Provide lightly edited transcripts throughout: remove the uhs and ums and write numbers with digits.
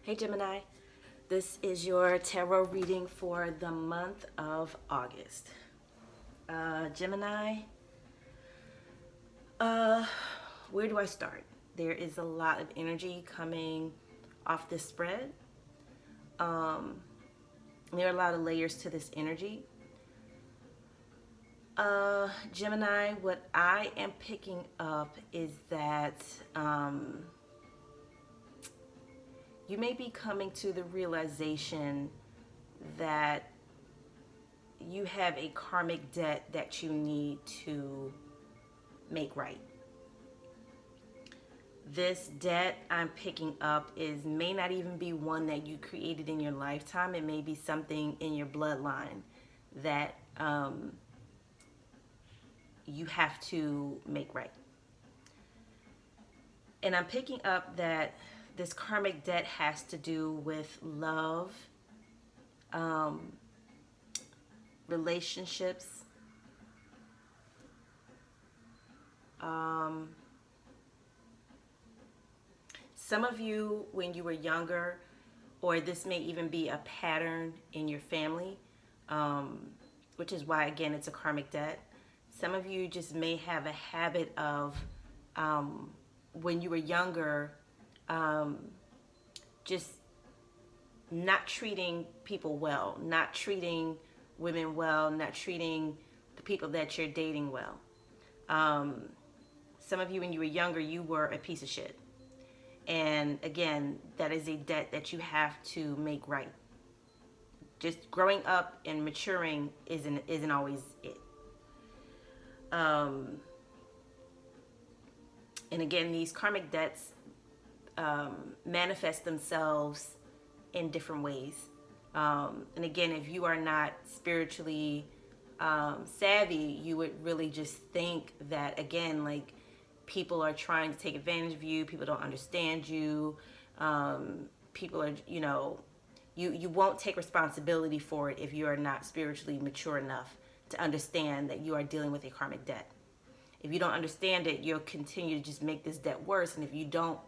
Hey Gemini, this is your tarot reading for the month of August. Gemini, where do I start? There is a lot of energy coming off this spread. There are a lot of layers to this energy. Gemini, what I am picking up is that you may be coming to the realization that you have a karmic debt that you need to make right. This debt I'm picking up may not even be one that you created in your lifetime. It may be something in your bloodline that you have to make right. And I'm picking up that this karmic debt has to do with love, relationships, some of you when you were younger, or this may even be a pattern in your family, which is why again it's a karmic debt. Some of you just may have a habit of when you were younger, just not treating people well, not treating women well, not treating the people that you're dating well. Some of you when you were younger, you were a piece of shit. And again, that is a debt that you have to make right. Just growing up and maturing isn't always it. And again, these karmic debts manifest themselves in different ways. And again, if you are not spiritually savvy, you would really just think that, again, like people are trying to take advantage of you, people don't understand you, people are, you won't take responsibility for it if you are not spiritually mature enough to understand that you are dealing with a karmic debt. If you don't understand it, you'll continue to just make this debt worse. And if you don't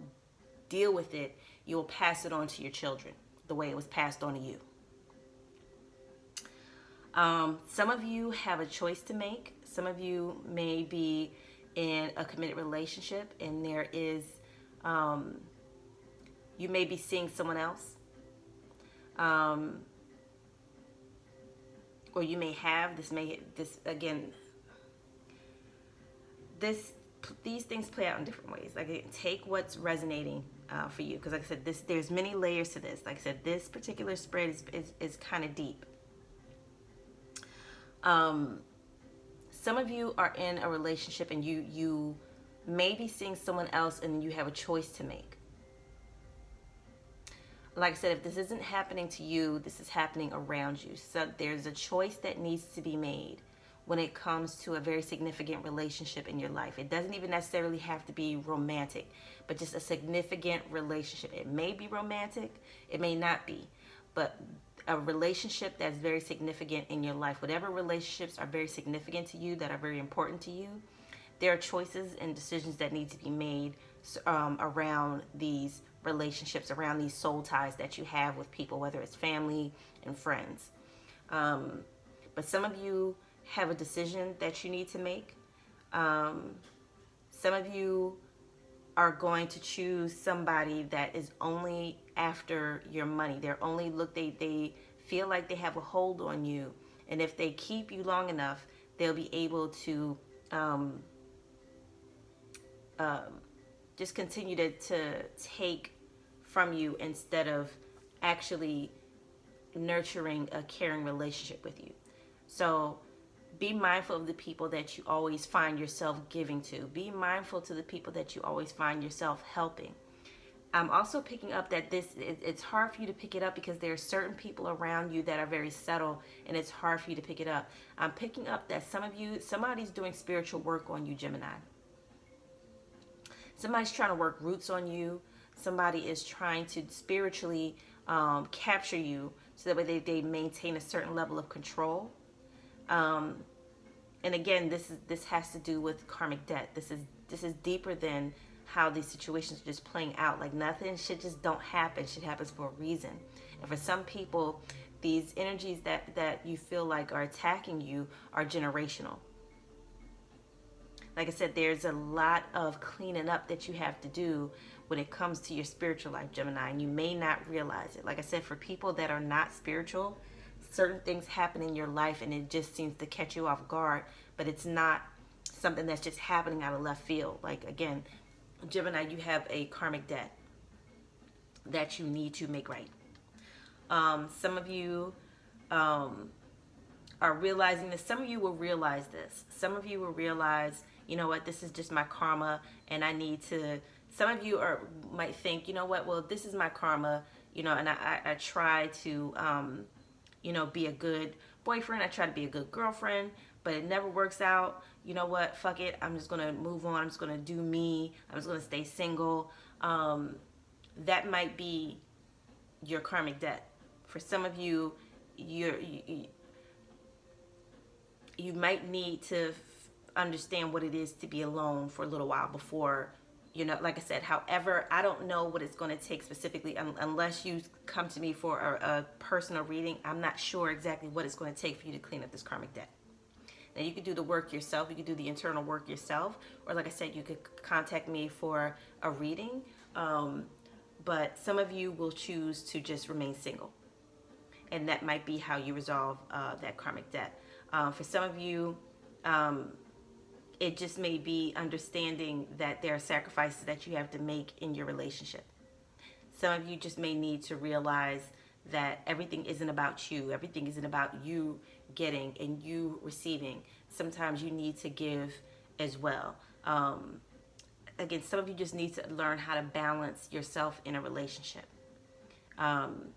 deal with it, you'll pass it on to your children the way it was passed on to you. Some of you have a choice to make. Some of you may be in a committed relationship and there is, you may be seeing someone else. Or you may have, these things play out in different ways. Like, take what's resonating for you, because like I said, there's many layers to this. Like I said, this particular spread is kind of deep. Some of you are in a relationship and you may be seeing someone else and you have a choice to make. Like I said, if this isn't happening to you, this is happening around you. So there's a choice that needs to be made when it comes to a very significant relationship in your life. It doesn't even necessarily have to be romantic, but just a significant relationship. It may be romantic, it may not be, but a relationship that's very significant in your life. Whatever relationships are very significant to you, that are very important to you, there are choices and decisions that need to be made around these relationships, around these soul ties that you have with people, whether it's family and friends. But some of you have a decision that you need to make. Some of you are going to choose somebody that is only after your money. They feel like they have a hold on you, and if they keep you long enough, they'll be able to just continue to take from you instead of actually nurturing a caring relationship with you. So be mindful of the people that you always find yourself giving to. Be mindful to the people that you always find yourself helping. I'm also picking up that it's hard for you to pick it up because there are certain people around you that are very subtle and it's hard for you to pick it up. I'm picking up that somebody's doing spiritual work on you, Gemini. Somebody's trying to work roots on you. Somebody is trying to spiritually capture you so that way they maintain a certain level of control. And again, this has to do with karmic debt. This is deeper than how these situations are just playing out. Like nothing shit just don't happen. Shit happens for a reason. And for some people, these energies that you feel like are attacking you are generational. Like I said, there's a lot of cleaning up that you have to do when it comes to your spiritual life, Gemini, and you may not realize it. Like I said, for people that are not spiritual, certain things happen in your life and it just seems to catch you off guard, but it's not something that's just happening out of left field. Like again, Gemini, you have a karmic debt that you need to make right. Some of you are realizing this. Some of you will realize this. Some of you will realize, you know what, this is just my karma and I need to, some of you might think, you know what, well, this is my karma, you know, and I try to, you know, be a good boyfriend. I try to be a good girlfriend, but it never works out. You know what, fuck it. I'm just going to move on. I'm just going to do me. I'm just going to stay single. That might be your karmic debt. For some of you, you might need to understand what it is to be alone for a little while before, you know, like I said, however, I don't know what it's going to take specifically unless you come to me for a personal reading. I'm not sure exactly what it's going to take for you to clean up this karmic debt. Now, you could do the work yourself. You could do the internal work yourself. Or like I said, you could contact me for a reading. But some of you will choose to just remain single. And that might be how you resolve that karmic debt. For some of you, it just may be understanding that there are sacrifices that you have to make in your relationship. Some of you just may need to realize that everything isn't about you. Everything isn't about you getting and you receiving. Sometimes you need to give as well. Again, some of you just need to learn how to balance yourself in a relationship. And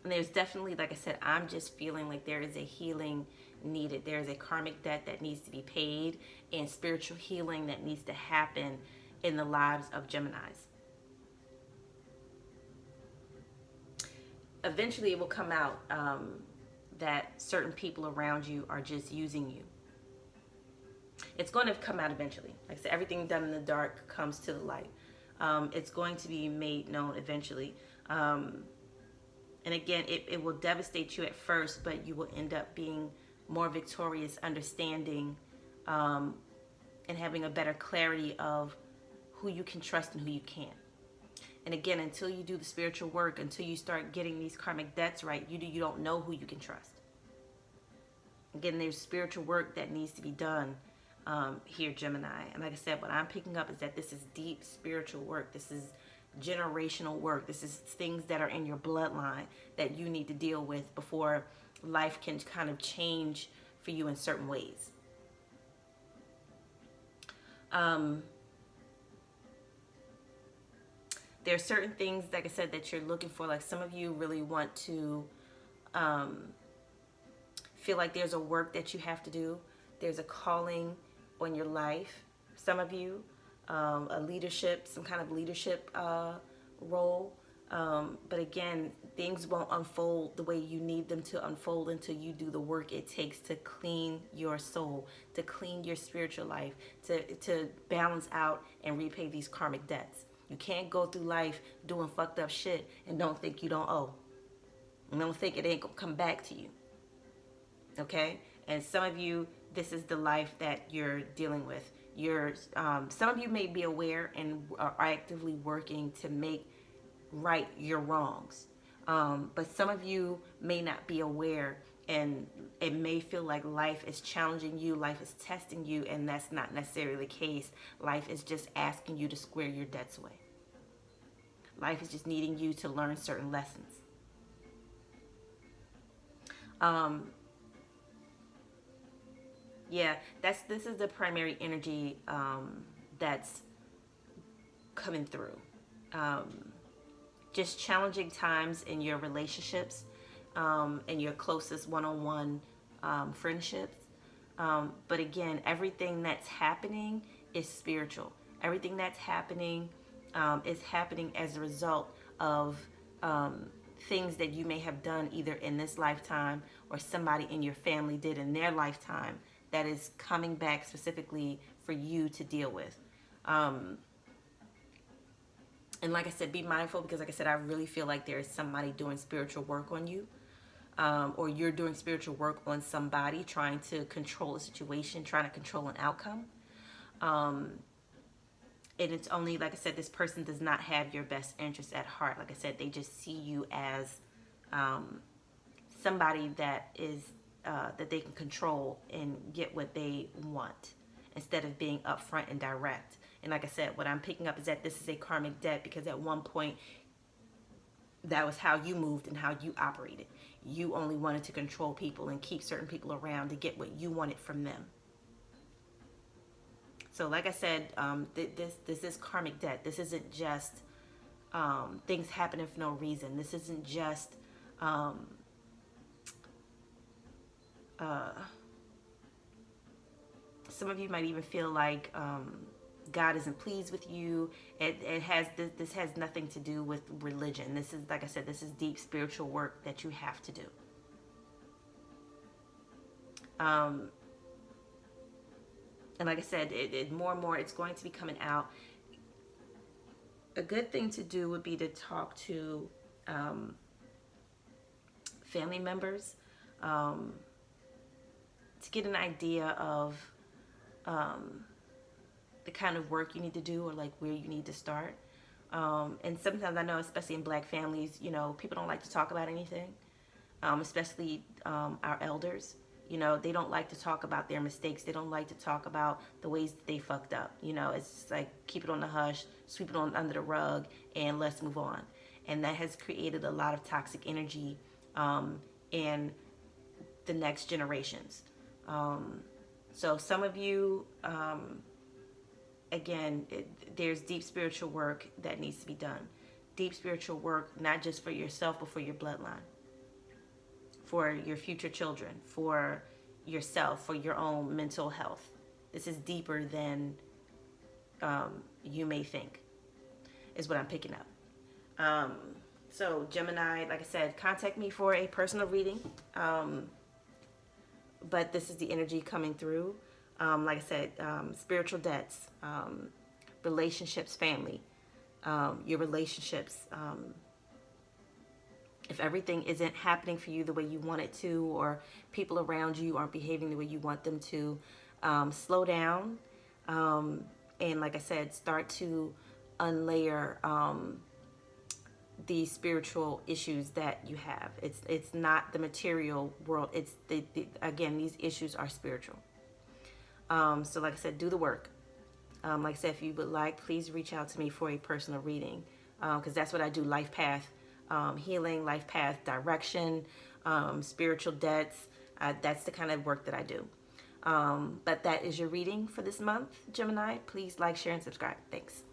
there's definitely, like I said, I'm just feeling like there is a healing needed. There is a karmic debt that needs to be paid and spiritual healing that needs to happen in the lives of Geminis. Eventually it will come out that certain people around you are just using you. It's going to come out eventually. Like I said, everything done in the dark comes to the light. It's going to be made known eventually. And again, it will devastate you at first, but you will end up being more victorious, understanding, and having a better clarity of who you can trust and who you can't. And again, until you do the spiritual work, until you start getting these karmic debts right, you don't know who you can trust. Again, there's spiritual work that needs to be done here, Gemini. And like I said, what I'm picking up is that this is deep spiritual work. This is generational work. This is things that are in your bloodline that you need to deal with before life can kind of change for you in certain ways. There are certain things, like I said, that you're looking for. Like some of you really want to feel like there's a work that you have to do. There's a calling on your life. Some of you, a leadership, some kind of leadership role. But again, things won't unfold the way you need them to unfold until you do the work it takes to clean your soul, to clean your spiritual life, to balance out and repay these karmic debts. You can't go through life doing fucked up shit and don't think you don't owe. And don't think it ain't gonna come back to you. Okay? And some of you, this is the life that you're dealing with. Some of you may be aware and are actively working to make right your wrongs. But some of you may not be aware, and it may feel like life is challenging you, life is testing you, and that's not necessarily the case. Life is just asking you to square your debts away. Life is just needing you to learn certain lessons. Yeah, this is the primary energy that's coming through. Just challenging times in your relationships and your closest one-on-one friendships. But again, everything that's happening is spiritual. Everything that's happening is happening as a result of things that you may have done either in this lifetime or somebody in your family did in their lifetime that is coming back specifically for you to deal with. And like I said, be mindful, because like I said, I really feel like there is somebody doing spiritual work on you, or you're doing spiritual work on somebody, trying to control a situation, trying to control an outcome. And it's only, like I said, this person does not have your best interest at heart. Like I said, they just see you as somebody that is that they can control and get what they want, instead of being upfront and direct. And like I said, what I'm picking up is that this is a karmic debt, because at one point that was how you moved and how you operated. You only wanted to control people and keep certain people around to get what you wanted from them. So like I said, this is karmic debt. This isn't just things happening for no reason. This isn't just some of you might even feel like God isn't pleased with you. This has nothing to do with religion. This is, like I said, this is deep spiritual work that you have to do. And like I said, it more and more, it's going to be coming out. A good thing to do would be to talk to family members, to get an idea of the kind of work you need to do, or like where you need to start. And sometimes I know, especially in Black families, you know, people don't like to talk about anything, especially our elders. You know, they don't like to talk about their mistakes. They don't like to talk about the ways that they fucked up. You know, it's like, keep it on the hush, sweep it on under the rug, and let's move on. And that has created a lot of toxic energy in the next generations. So some of you, again, there's deep spiritual work that needs to be done. Deep spiritual work, not just for yourself, but for your bloodline, for your future children, for yourself, for your own mental health. This is deeper than you may think, is what I'm picking up. So Gemini, like I said, contact me for a personal reading. But this is the energy coming through. Like I said, spiritual debts, relationships, family, your relationships. If everything isn't happening for you the way you want it to, or people around you aren't behaving the way you want them to, slow down. And like I said, start to unlayer the spiritual issues that you have. It's not the material world. It's again, these issues are spiritual. So like I said, do the work. Like I said, if you would like, please reach out to me for a personal reading, because that's what I do. Life path healing, life path direction, spiritual debts. That's the kind of work that I do. But that is your reading for this month, Gemini. Please like, share, and subscribe. Thanks.